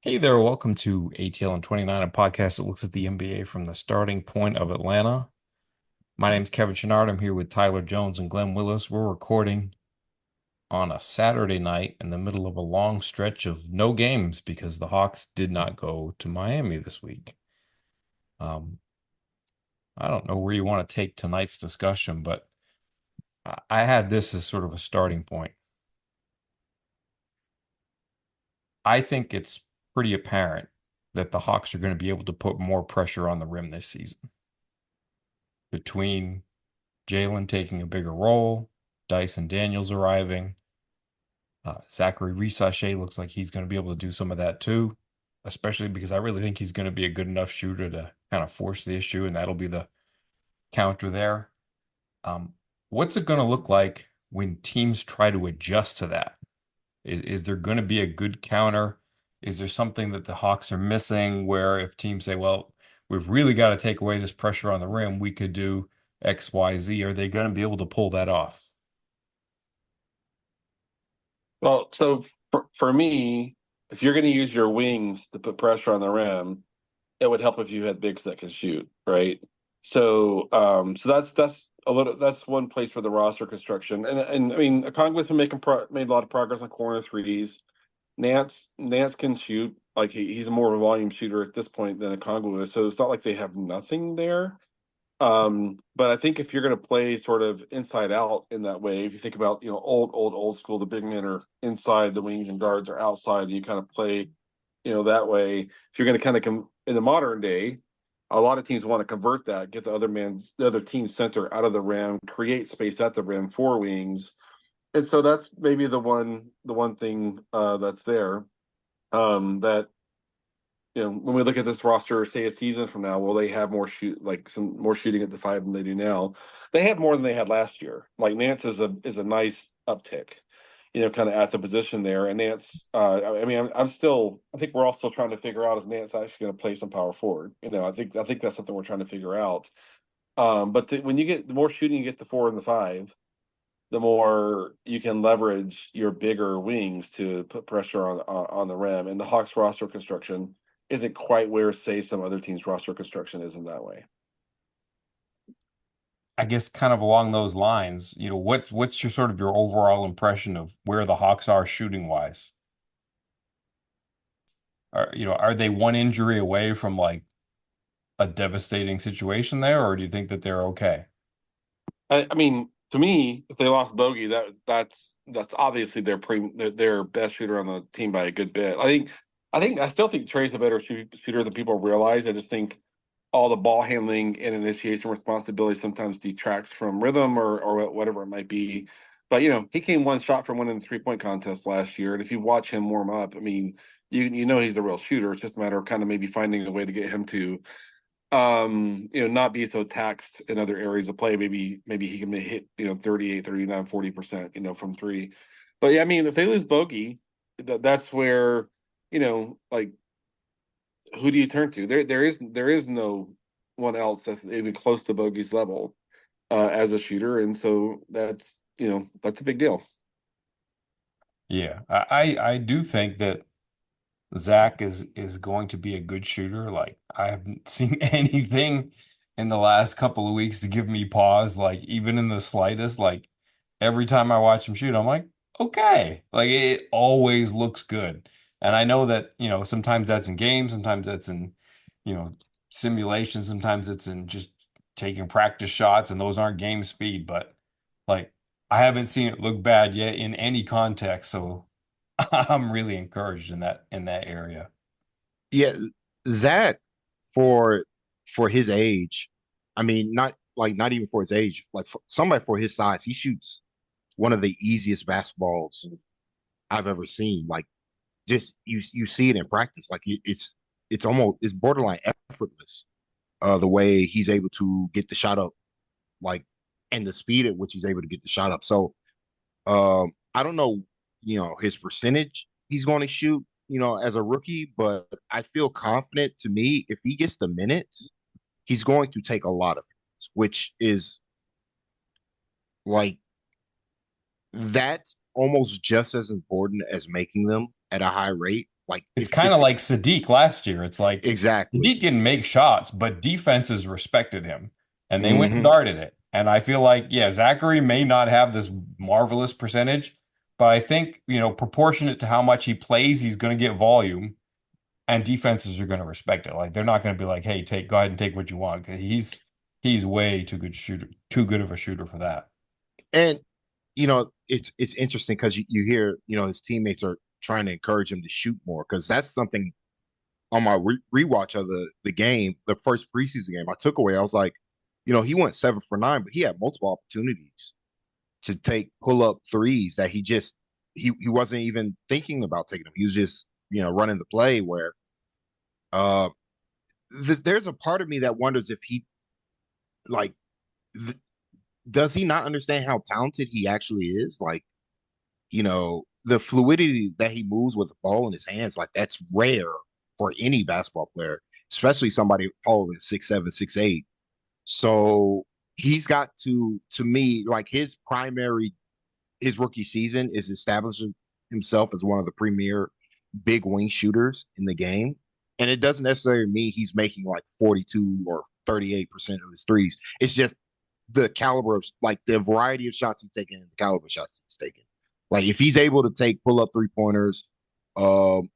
Hey there, welcome to ATL and 29, a podcast that looks at the NBA from the starting point of Atlanta. My name's Kevin Chouinard. I'm here with Tyler Jones and Glen Willis. We're recording on a Saturday night in the middle of a long stretch of no games because the Hawks did not go to Miami this week. Um, I don't know where you want to take tonight's discussion, but I had this as sort of a starting point. I think it's pretty apparent that the Hawks are going to be able to put more pressure on the rim this season between Jalen taking a bigger role, Dyson Daniels arriving. Zachary Risachet looks like he's going to be able to do some of that too, especially because I really think he's going to be a good enough shooter to kind of force the issue, and that'll be the counter there. Um, what's it going to look like when teams try to adjust to that? Is there going to be a good counter? Is there something that the Hawks are missing where if teams say, well, we've really got to take away this pressure on the rim, we could do X, Y, Z? Are they going to be able to pull that off? Well, so for me, if you're going to use your wings to put pressure on the rim, it would help if you had bigs that can shoot, right? So that's one place for the roster construction, and I mean, Okongwu's been made a lot of progress on corner threes. Nance can shoot like he's more of a volume shooter at this point than Okongwu is, so it's not like they have nothing there. But I think if you're going to play sort of inside out in that way, if you think about, old school, the big men are inside, the wings and guards are outside, and you kind of play, that way. If you're going to kind of come in the modern day, a lot of teams want to convert that, get the other team's center out of the rim, create space at the rim for wings. And so that's maybe the one thing that's there. That when we look at this roster, say a season from now, will they have some more shooting at the five than they do now? They have more than they had last year. Like Nance is a nice uptick, kind of at the position there. And Nance, I mean, I think we're all still trying to figure out, is Nance actually going to play some power forward? I think that's something we're trying to figure out. When you get the more shooting you get the four and the five, the more you can leverage your bigger wings to put pressure on the rim. And the Hawks roster construction isn't quite where, say, some other teams' roster construction is in that way. I guess kind of along those lines, what's your sort of your overall impression of where the Hawks are shooting wise? Are they one injury away from like a devastating situation there, or do you think that they're okay? I mean, to me, if they lost Bogey, that's obviously their best shooter on the team by a good bit. I still think Trey's a better shooter than people realize. I just think all the ball handling and initiation responsibility sometimes detracts from rhythm or whatever it might be. But he came one shot from winning the 3-point contest last year, and if you watch him warm up, I mean, you know he's the real shooter. It's just a matter of kind of maybe finding a way to get him to not be so taxed in other areas of play. Maybe he can hit, 38, 39, 40%, from three. But yeah, I mean, if they lose Bogey, that's where, like, who do you turn to? There is no one else that's even close to Bogey's level as a shooter, and so that's a big deal. Yeah, I do think that Zach is going to be a good shooter. Like I haven't seen anything in the last couple of weeks to give me pause, like even in the slightest. Like every time I watch him shoot, I'm like, okay. Like it always looks good. And I know that, sometimes that's in games, sometimes that's in, you know, simulation, sometimes it's in just taking practice shots, and those aren't game speed, but like I haven't seen it look bad yet in any context. So I'm really encouraged in that area. Yeah, Zach for for his age, I mean, not even for his age, like for somebody for his size, he shoots one of the easiest basketballs I've ever seen. Like just you see it in practice, like it's borderline effortless. The way he's able to get the shot up, like and the speed at which he's able to get the shot up. So I don't know, his percentage he's going to shoot, as a rookie, but I feel confident to me if he gets the minutes, he's going to take a lot of minutes, which is like that's almost just as important as making them at a high rate. Like It's kind of like Sadiq last year. It's like exactly. Sadiq didn't make shots, but defenses respected him and they went and Hmm. guarded it. And I feel like, yeah, Zachary may not have this marvelous percentage, but I think, proportionate to how much he plays, he's going to get volume and defenses are going to respect it. Like they're not going to be like, "Hey, go ahead and take what you want." 'Cause he's way too good shooter, too good of a shooter for that. And it's interesting because you hear his teammates are trying to encourage him to shoot more because that's something on my rewatch of the game, the first preseason game I took away. I was like, he went 7 for 9, but he had multiple opportunities to take pull up threes that he wasn't even thinking about taking them. He was just running the play where uh there's a part of me that wonders if he like th does he not understand how talented he actually is? Like, the fluidity that he moves with the ball in his hands, like that's rare for any basketball player, especially somebody taller than 6'7", 6'8". So he's got to me, like his rookie season is establishing himself as one of the premier big wing shooters in the game. And it doesn't necessarily mean he's making like 42 or 38% of his threes. It's just the caliber of like the variety of shots he's taking and the caliber of shots he's taking. Like if he's able to take pull up 3 pointers, um,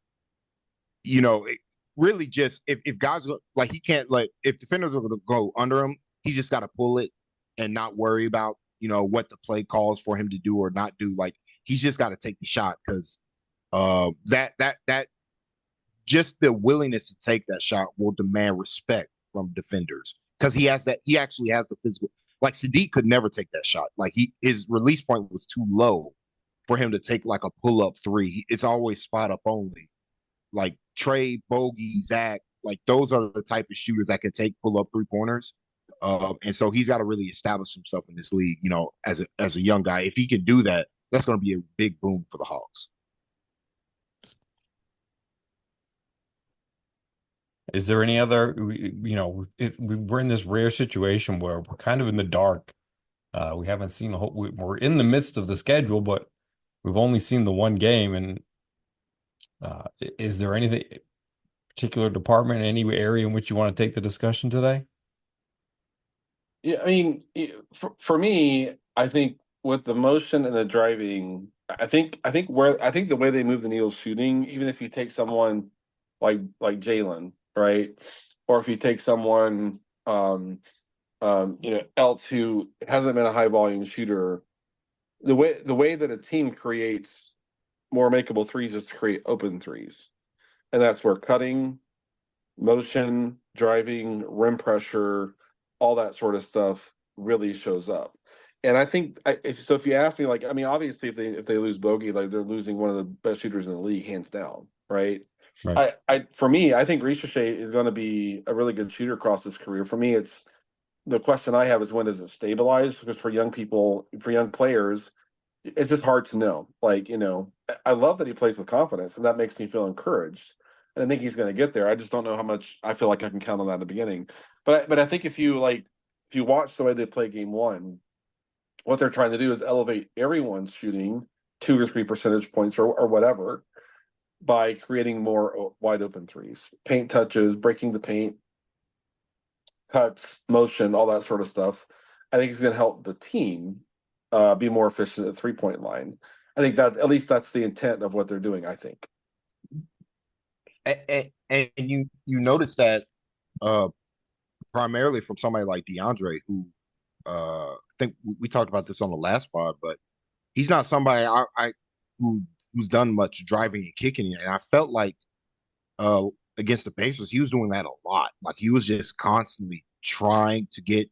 it really just if guys like he can't like if defenders are going to go under him, he just got to pull it and not worry about what the play calls for him to do or not do. Like he's just got to take the shot because that just the willingness to take that shot will demand respect from defenders because he actually has the physical. Like Sadiq could never take that shot. Like his release point was too low for him to take like a pull up three. It's always spot up only. Like Trey, Bogey, Zach, like those are the type of shooters that can take pull up 3 pointers. And so he's got to really establish himself in this league, as a young guy. If he can do that, that's going to be a big boom for the Hawks. Is there any other, if we're in this rare situation where we're kind of in the dark. We haven't seen a whole, we're in the midst of the schedule, but we've only seen the one game. And is there anything particular department, any area in which you want to take the discussion today? Yeah, I mean, for me, I think with the motion and the driving, I think the way they move the needle shooting, even if you take someone like Jalen, right, or if you take someone else who hasn't been a high volume shooter, the way that a team creates more makeable threes is to create open threes, and that's where cutting, motion, driving, rim pressure, all that sort of stuff really shows up. And I think if you ask me, like, I mean, obviously, if they lose Bogey, like they're losing one of the best shooters in the league, hands down, right? Right. I for me, I think Ricochet is going to be a really good shooter across his career. For me, it's the question I have is when does it stabilize? Because for young people, for young players, it's just hard to know. Like, I love that he plays with confidence, and that makes me feel encouraged. And I think he's going to get there. I just don't know how much I feel like I can count on that at the beginning. But I think if you watch the way they play game one, what they're trying to do is elevate everyone's shooting 2 or 3 percentage points or whatever by creating more wide open threes, paint touches, breaking the paint, cuts, motion, all that sort of stuff. I think it's going to help the team be more efficient at the 3 point line. I think that at least that's the intent of what they're doing. I think. And you notice that uh, primarily from somebody like DeAndre, who I think we talked about this on the last pod, but he's not somebody I who's done much driving and kicking, and I felt like uh against the Pacers, he was doing that a lot. Like he was just constantly trying to get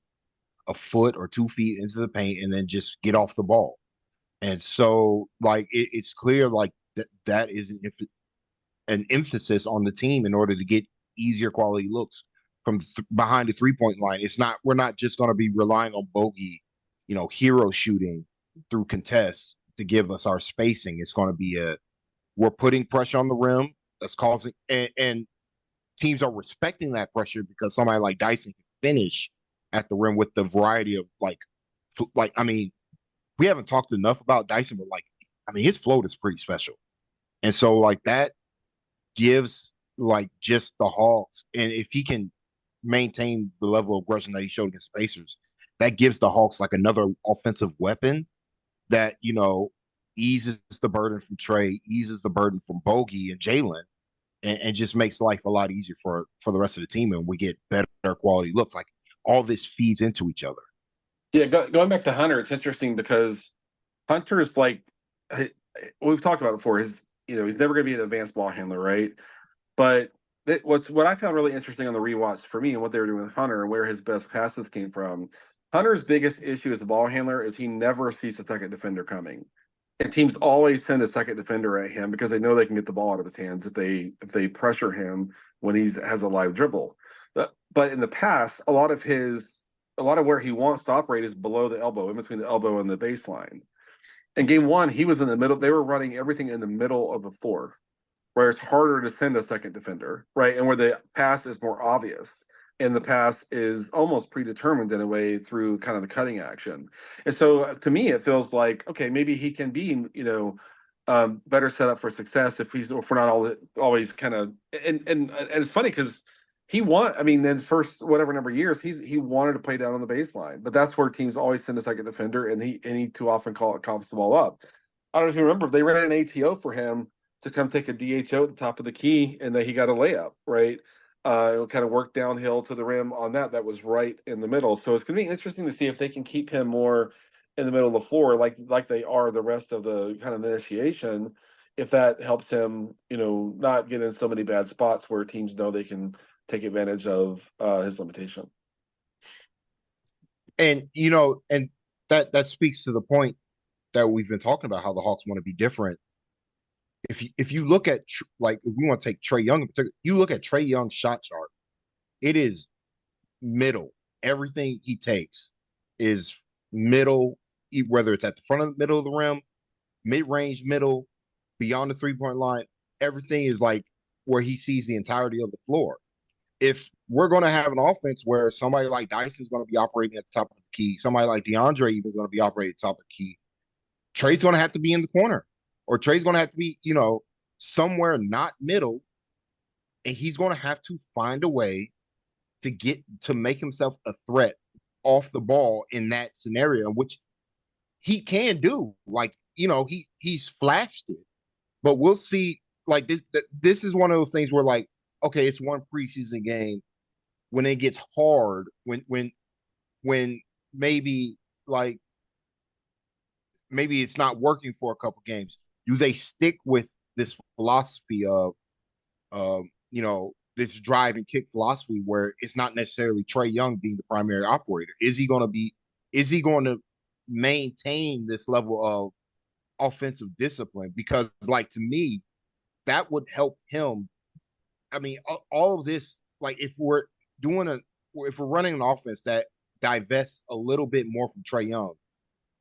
a foot or 2 feet into the paint and then just get off the ball. And so, like, it's clear, like that is an emphasis on the team in order to get easier quality looks from behind the 3 point line. It's not we're not just going to be relying on Bogey, hero shooting through contests to give us our spacing. It's going to be we're putting pressure on the rim that's causing and teams are respecting that pressure because somebody like Dyson can finish at the rim with the variety of like I mean we haven't talked enough about Dyson, but like I mean his float is pretty special, and so like that gives like just the Hawks, and if he can maintain the level of aggression that he showed against the Pacers, that gives the Hawks like another offensive weapon that eases the burden from Trey, eases the burden from Bogey and Jalen, and just makes life a lot easier for the rest of the team, and we get better quality looks. Like all this feeds into each other. Yeah, going back to Hunter, it's interesting because Hunter is like we've talked about before. He's never going to be an advanced ball handler, right? But what I found really interesting on the rewatch for me and what they were doing with Hunter and where his best passes came from. Hunter's biggest issue as a ball handler is he never sees the second defender coming, and teams always send a second defender at him because they know they can get the ball out of his hands if they pressure him when he has a live dribble. But in the past, a lot of where he wants to operate is below the elbow, in between the elbow and the baseline. In game one, he was in the middle. They were running everything in the middle of the floor, where it's harder to send a second defender, right? And where the pass is more obvious and the pass is almost predetermined in a way through kind of the cutting action. And so to me, it feels like, okay, maybe he can be, better set up for success if we're not always kind of, and it's funny because I mean, in his first whatever number of years, he wanted to play down on the baseline, but that's where teams always send a second defender, and he too often coughs the ball up. I don't know if you remember, they ran an ATO for him to come take a DHO at the top of the key, and then he got a layup, right? Kind of worked downhill to the rim on that. That was right in the middle. So it's going to be interesting to see if they can keep him more in the middle of the floor, like they are the rest of the kind of initiation. If that helps him, not get in so many bad spots where teams know they can take advantage of his limitation. And and that speaks to the point that we've been talking about, how the Hawks want to be different. If you look at like, if we want to take Trey Young in particular, you look at Trey Young's shot chart, it is middle. Everything he takes is middle, whether it's at the front of the middle of the rim, mid range middle, beyond the 3 point line. Everything is like where he sees the entirety of the floor. If we're going to have an offense where somebody like Dyson's going to be operating at the top of the key, somebody like DeAndre even is going to be operating at the top of the key, Trey's going to have to be in the corner, or Trey's going to have to be, somewhere not middle, and he's going to have to find a way to make himself a threat off the ball in that scenario, which he can do. Like, he's flashed it, but we'll see. Like this is one of those things where, like, okay, it's one preseason game. When it gets hard, when maybe like maybe it's not working for a couple games, do they stick with this philosophy of this drive and kick philosophy where it's not necessarily Trey Young being the primary operator? Is he going to maintain this level of offensive discipline? Because, like, to me, that would help him. I mean, all of this, like, if we're running an offense that divests a little bit more from Trey Young,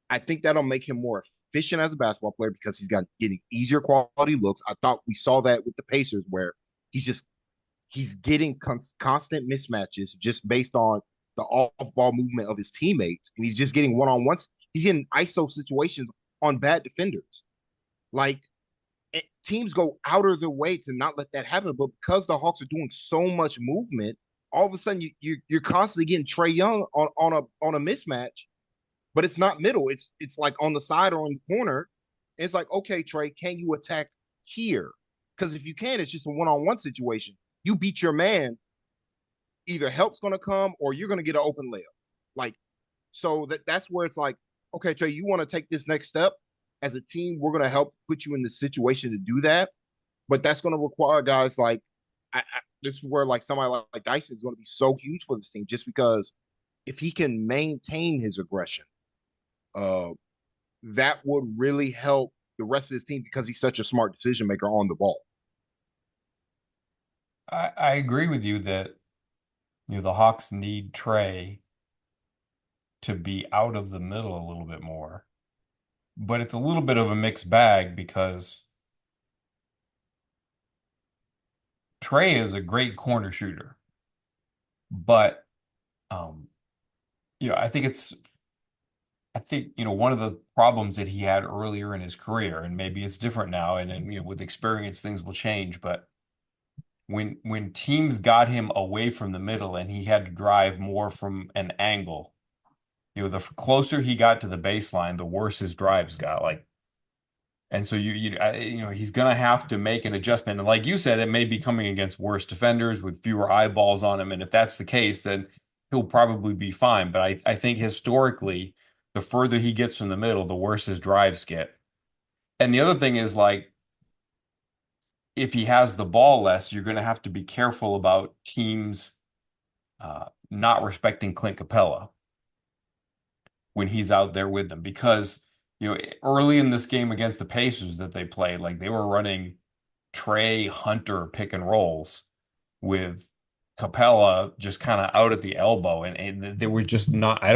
I think that'll make him more efficient as a basketball player because getting easier quality looks. I thought we saw that with the Pacers, where he's getting constant mismatches just based on the off-ball movement of his teammates, and he's just getting one-on-ones. He's getting ISO situations on bad defenders. Like, teams go out of their way to not let that happen, but because the Hawks are doing so much movement, all of a sudden you're constantly getting Trey Young on a mismatch, but it's not middle. It's like on the side or in the corner. And it's like, okay, Trey, can you attack here? Because if you can, it's just a one-on-one situation. You beat your man, either help's going to come or you're going to get an open layup. Like, so that's where it's like, okay, Trey, you want to take this next step as a team? We're going to help put you in the situation to do that, but that's going to require guys like this is where like somebody like Dyson is going to be so huge for this team, just because if he can maintain his aggression, uh, that would really help the rest of his team because he's such a smart decision maker on the ball. I agree with you that the Hawks need Trey to be out of the middle a little bit more. But it's a little bit of a mixed bag because Trey is a great corner shooter. But I think one of the problems that he had earlier in his career, and maybe it's different now, and then with experience things will change, but when teams got him away from the middle and he had to drive more from an angle, the closer he got to the baseline, the worse his drives got. Like, and so he's gonna have to make an adjustment. And like you said, it may be coming against worse defenders with fewer eyeballs on him. And if that's the case, then he'll probably be fine. But I think historically, the further he gets from the middle, the worse his drives get. And the other thing is like if he has the ball less, you're gonna have to be careful about teams not respecting Clint Capella when he's out there with them because early in this game against the Pacers that they played, like they were running Trey Hunter pick and rolls with Capella just kind of out at the elbow, and they were just not. I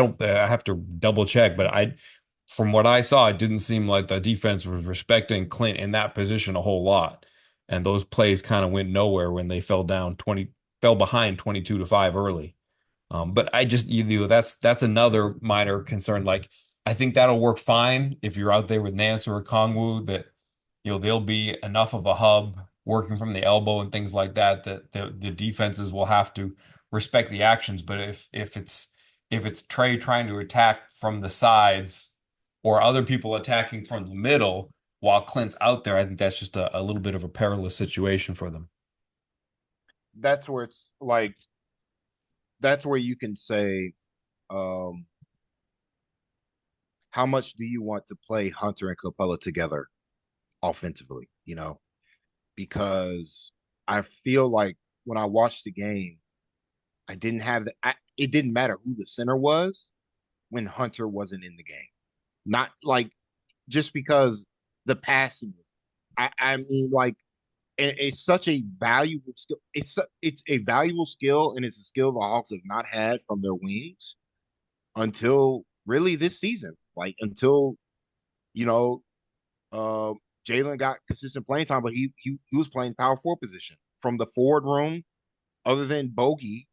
have to double check, but from what I saw, it didn't seem like the defense was respecting Clint in that position a whole lot, and those plays kind of went nowhere when they fell behind 22-5 early. But I just that's another minor concern. Like I think that'll work fine if you're out there with Nance or Kongwu that they'll be enough of a hub working from the elbow and things like that that the defenses will have to respect the actions. But if it's Trey trying to attack from the sides or other people attacking from the middle while Clint's out there, I think that's just a little bit of a perilous situation for them. That's where it's like that's where you can say, um, how much do you want to play Hunter and Capella together offensively? Because I feel like when I watched the game, I didn't have it didn't matter who the center was when Hunter wasn't in the game. Not like just because the passing. I mean, like it's such a valuable skill. It's a valuable skill, and it's a skill the Hawks have not had from their wings until really this season. Like until you know, uh, Jalen got consistent playing time, but he was playing power forward position from the forward room. Other than Bogey,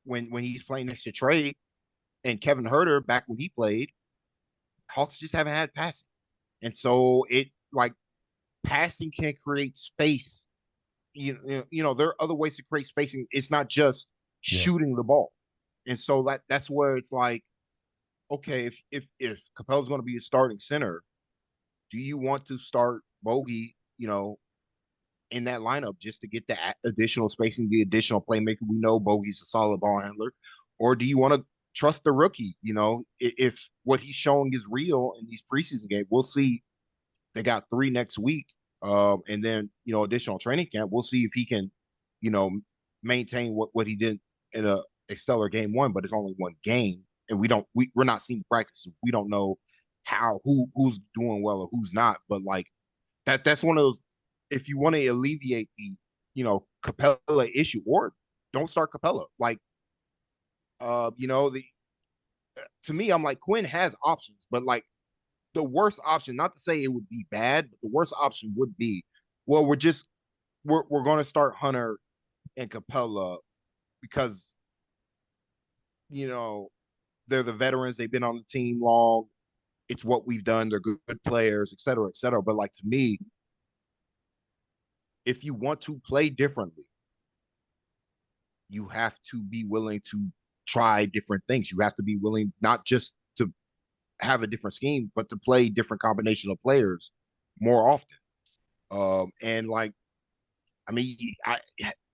when he's playing next to Trey and Kevin Herter back when he played, Hawks just haven't had passing, and so it like passing can create space. There are other ways to create spacing. It's not just Yeah. shooting the ball, and so that's where it's like, okay, if Capella's going to be a starting center, do you want to start Bogey, in that lineup just to get the additional spacing, the additional playmaker? We know Bogey's a solid ball handler, or do you want to trust the rookie? If what he's showing is real in these preseason games, we'll see. They got 3 next week, and then additional training camp. We'll see if he can, you know, maintain what he did in a stellar game 1, but it's only 1 game, and we're not seeing the practice. We don't know who's doing well or who's not. But like that's one of those. If you want to alleviate the Capella issue, or don't start Capella. Like the to me, I'm like Quinn has options, but like the worst option, not to say it would be bad, but the worst option would be, well, we're going to start Hunter and Capella because you know they're the veterans, they've been on the team long, it's what we've done, they're good players, et cetera, et cetera. But like to me, if you want to play differently, you have to be willing to try different things. You have to be willing not just to have a different scheme, but to play different combination of players more often. And like, I mean,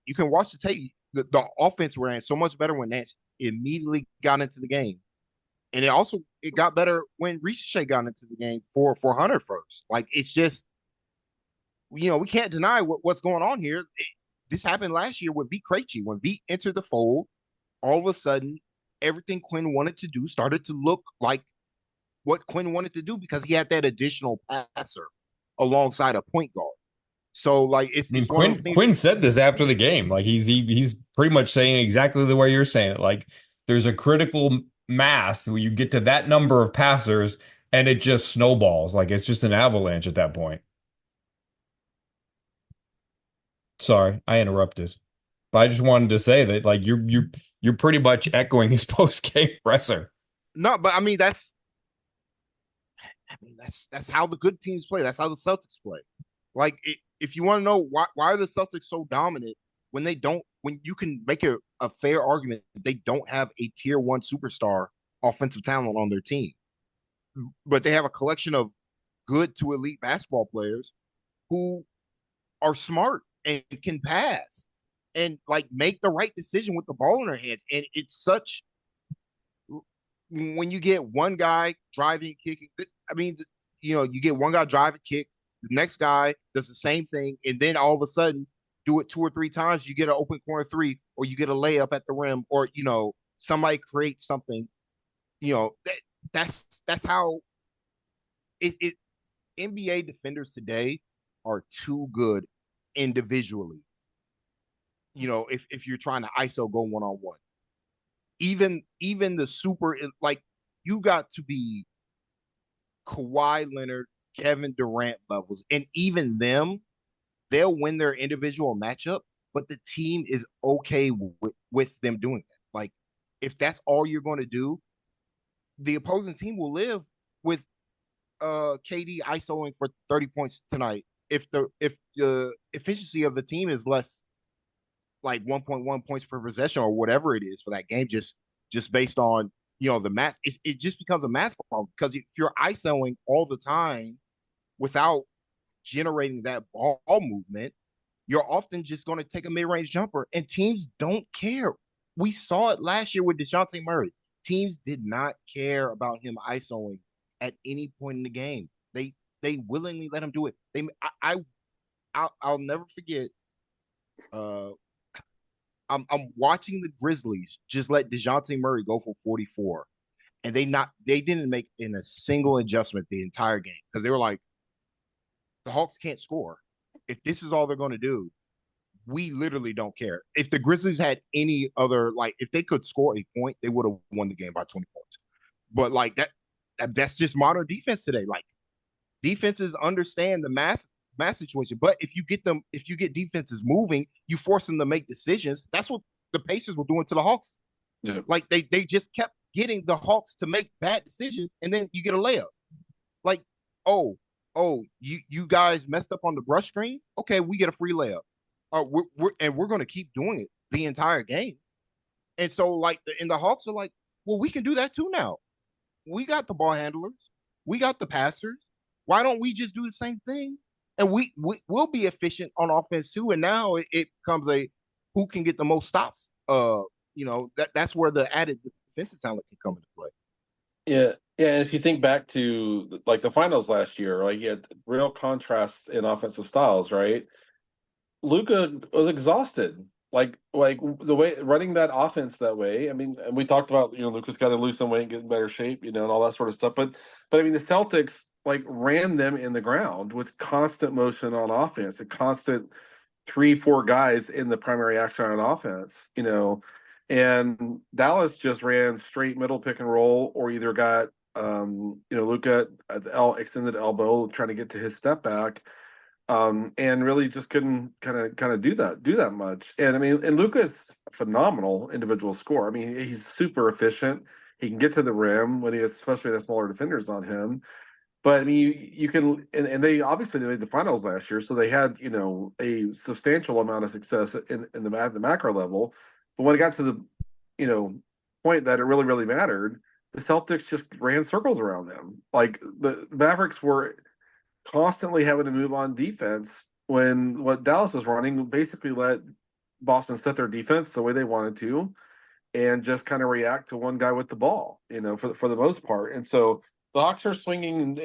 you can watch the tape. The offense ran so much better when Nance immediately got into the game, and it got better when Ricochet got into the game for Hunter first. Like it's just we can't deny what's going on here. This happened last year with V Krejci. When V entered the fold, all of a sudden, everything Quinn wanted to do started to look like what Quinn wanted to do because he had that additional passer alongside a point guard. So like I mean, it's one of those things. Quinn said this after the game. Like he's pretty much saying exactly the way you're saying it. Like there's a critical mass where you get to that number of passers and it just snowballs. Like it's just an avalanche at that point. Sorry, I interrupted. But I just wanted to say that like you're pretty much echoing his post-game presser. No, but I mean that's how the good teams play. That's how the Celtics play. Like if you want to know why are the Celtics so dominant when they don't when you can make a fair argument they don't have a tier one superstar offensive talent on their team, but they have a collection of good to elite basketball players who are smart and can pass and like make the right decision with the ball in their hands. And it's such when you get one guy driving, kicking. I mean, you get one guy driving, kick. The next guy does the same thing, and then all of a sudden, do it two or three times. You get an open corner three, or you get a layup at the rim, or somebody creates something. You know that that's how it NBA defenders today are too good individually. If you're trying to ISO go one on one, even the super like you got to be Kawhi Leonard, Kevin Durant levels, and even them, they'll win their individual matchup, but the team is okay with them doing that. Like if that's all you're going to do, the opposing team will live with KD isoing for 30 points tonight. If the efficiency of the team is less like 1.1 points per possession or whatever it is for that game, just based on the math, it just becomes a math problem because if you're isoing all the time without generating that ball movement, you're often just going to take a mid-range jumper, and teams don't care. We saw it last year with DeJounte Murray. Teams did not care about him isoing at any point in the game. They willingly let him do it. I'll never forget. Uh, I'm watching the Grizzlies just let DeJounte Murray go for 44, and they didn't make in a single adjustment the entire game because they were like, the Hawks can't score. If this is all they're going to do, we literally don't care. If the Grizzlies had any other, like, if they could score a point, they would have won the game by 20 points. But like that's just modern defense today. Like defenses understand the math situation. But if you get defenses moving, you force them to make decisions. That's what the Pacers were doing to the Hawks. Yeah. Like they just kept getting the Hawks to make bad decisions, and then you get a layup. Like, you guys messed up on the brush screen. Okay, we get a free layup. We're going to keep doing it the entire game. And so, like, the Hawks are like, well, we can do that too now. We got the ball handlers, we got the passers. Why don't we just do the same thing? And will be efficient on offense too. And now it becomes a who can get the most stops. That's where the added defensive talent can come into play. Yeah, yeah, and if you think back to like the finals last year, like you had real contrasts in offensive styles, right? Luca was exhausted. Like the way running that offense that way. I mean, and we talked about Luca's got to lose some weight, get in better shape, and all that sort of stuff. But I mean, the Celtics like ran them in the ground with constant motion on offense, a constant 3, 4 guys in the primary action on offense, and Dallas just ran straight middle pick and roll, or either got Luca at the extended elbow trying to get to his step back, and really just couldn't kind of do that much. And I mean, and Luca's a phenomenal individual scorer. I mean, he's super efficient. He can get to the rim when especially the smaller defenders on him. But I mean, you can, and they obviously they made the finals last year, so they had a substantial amount of success in the macro level. But when it got to the point that it really mattered, the Celtics just ran circles around them. Like the Mavericks were constantly having to move on defense when what Dallas was running basically let Boston set their defense the way they wanted to, and just kind of react to one guy with the ball, for the most part. And so the Hawks are swinging,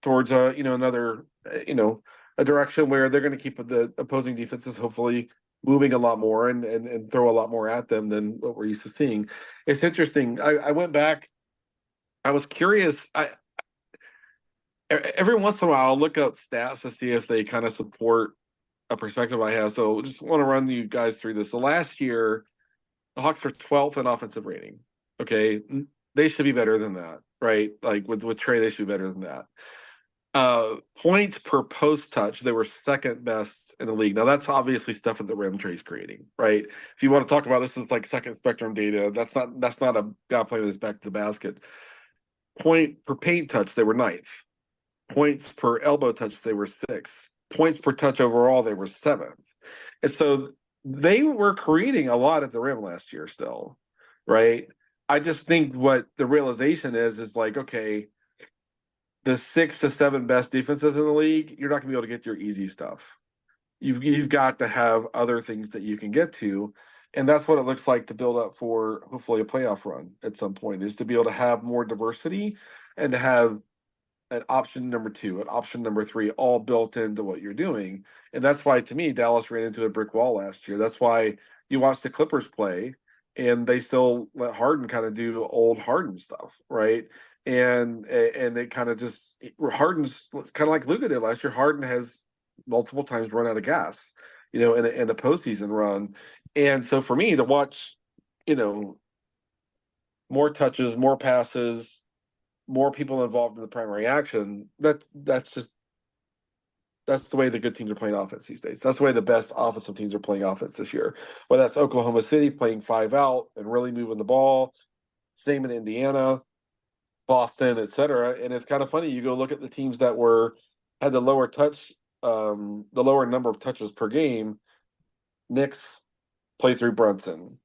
towards another, a direction where they're going to keep the opposing defenses hopefully moving a lot more and throw a lot more at them than what we're used to seeing. It's interesting. I went back. I was curious. Every once in a while, I'll look up stats to see if they kind of support a perspective I have. So just want to run you guys through this. So last year, the Hawks were 12th in offensive rating. Okay, they should be better than that, right? Like with Trey, they should be better than that. Points per post touch, they were second best in the league. Now that's obviously stuff at the rim Trey's creating, right? If you want to talk about this is like second spectrum data, that's not a guy playing with his back to the basket. Point per paint touch, they were ninth. Points per elbow touch, they were sixth. points per touch overall, they were seventh. And so they were creating a lot at the rim last year still, right? I just think what the realization is like, okay, the 6 to 7 best defenses in the league, you're not gonna be able to get your easy stuff. You've got to have other things that you can get to. And that's what it looks like to build up for hopefully a playoff run at some point, is to be able to have more diversity and to have an option number two, an option number three, all built into what you're doing. And that's why, to me, Dallas ran into a brick wall last year. That's why you watch the Clippers play and they still let Harden kind of do old Harden stuff, right? And they kind of just Harden's kind of like Luka did last year. Harden has multiple times run out of gas, in a postseason run. And so for me to watch, you know, more touches, more passes, more people involved in the primary action, that's the way the good teams are playing offense these days. That's the way the best offensive teams are playing offense this year. Whether that's Oklahoma City playing 5 out and really moving the ball, same in Indiana, Boston, etc. And it's kind of funny. You go look at the teams that had the lower the lower number of touches per game. Knicks play through Brunson.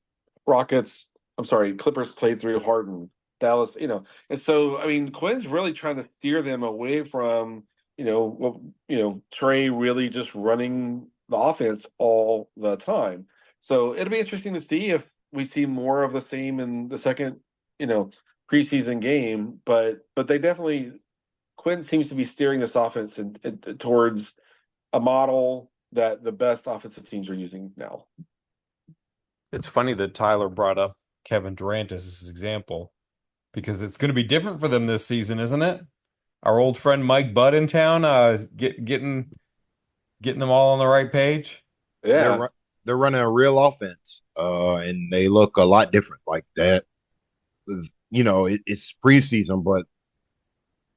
Rockets, I'm sorry, Clippers played through Harden. Dallas, and so I mean, Quinn's really trying to steer them away from, Trey really just running the offense all the time. So it'll be interesting to see if we see more of the same in the second, preseason game. But they definitely, Quinn seems to be steering this offense towards a model that the best offensive teams are using now. It's funny that Tyler brought up Kevin Durant as his example because it's going to be different for them this season, isn't it? Our old friend Mike Budd in town, getting them all on the right page. Yeah, They're running a real offense, and they look a lot different like that. It's preseason, but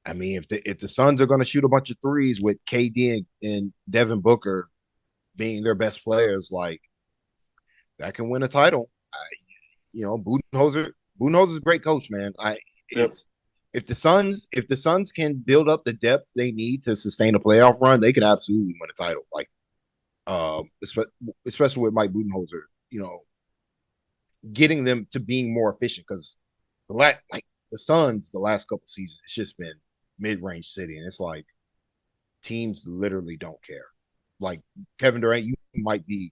I mean, if the Suns are going to shoot a bunch of threes with KD and Devin Booker being their best players, like that can win a title. Budenholzer's a great coach, man. If yep. if the Suns can build up the depth they need to sustain a playoff run, they could absolutely win a title. Like, especially with Mike Budenholzer, getting them to being more efficient because the Suns the last couple seasons, it's just been mid-range city, and it's like teams literally don't care. Like Kevin Durant, you might be,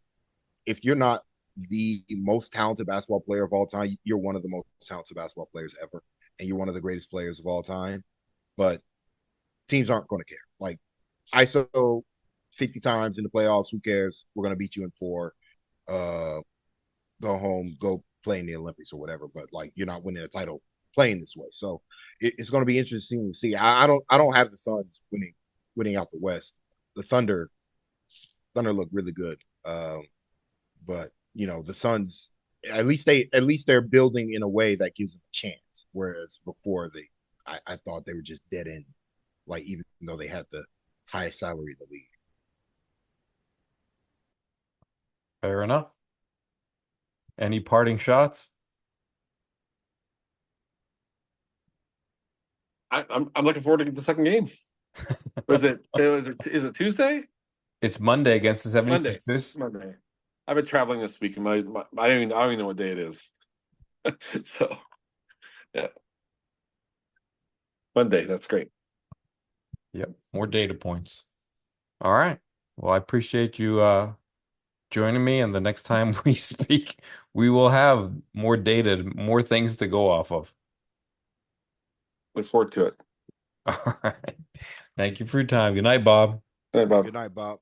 if you're not the most talented basketball player of all time, you're one of the most talented basketball players ever, and you're one of the greatest players of all time. But teams aren't going to care. Like ISO 50 times in the playoffs, who cares? We're going to beat you in four. Uh, Go home, go play in the Olympics or whatever. But like, you're not winning a title playing this way. So it's going to be interesting to see. I don't have the Suns winning out the West. The Thunder look really good. But the Suns, at least they're building in a way that gives them a chance. Whereas before I thought they were just dead end. Like, even though they had the highest salary in the league. Fair enough. Any parting shots? I'm looking forward to the second game. Was it? Is it Tuesday? It's Monday against the Monday. 76ers. Monday. I've been traveling this week, and I don't even know what day it is. So yeah, Monday. That's great. Yep, more data points. All right. Well, I appreciate you joining me, and the next time we speak, we will have more data, more things to go off of. Look forward to it. All right. Thank you for your time. Good night, Bob. All right, Bob. Good night, Bob.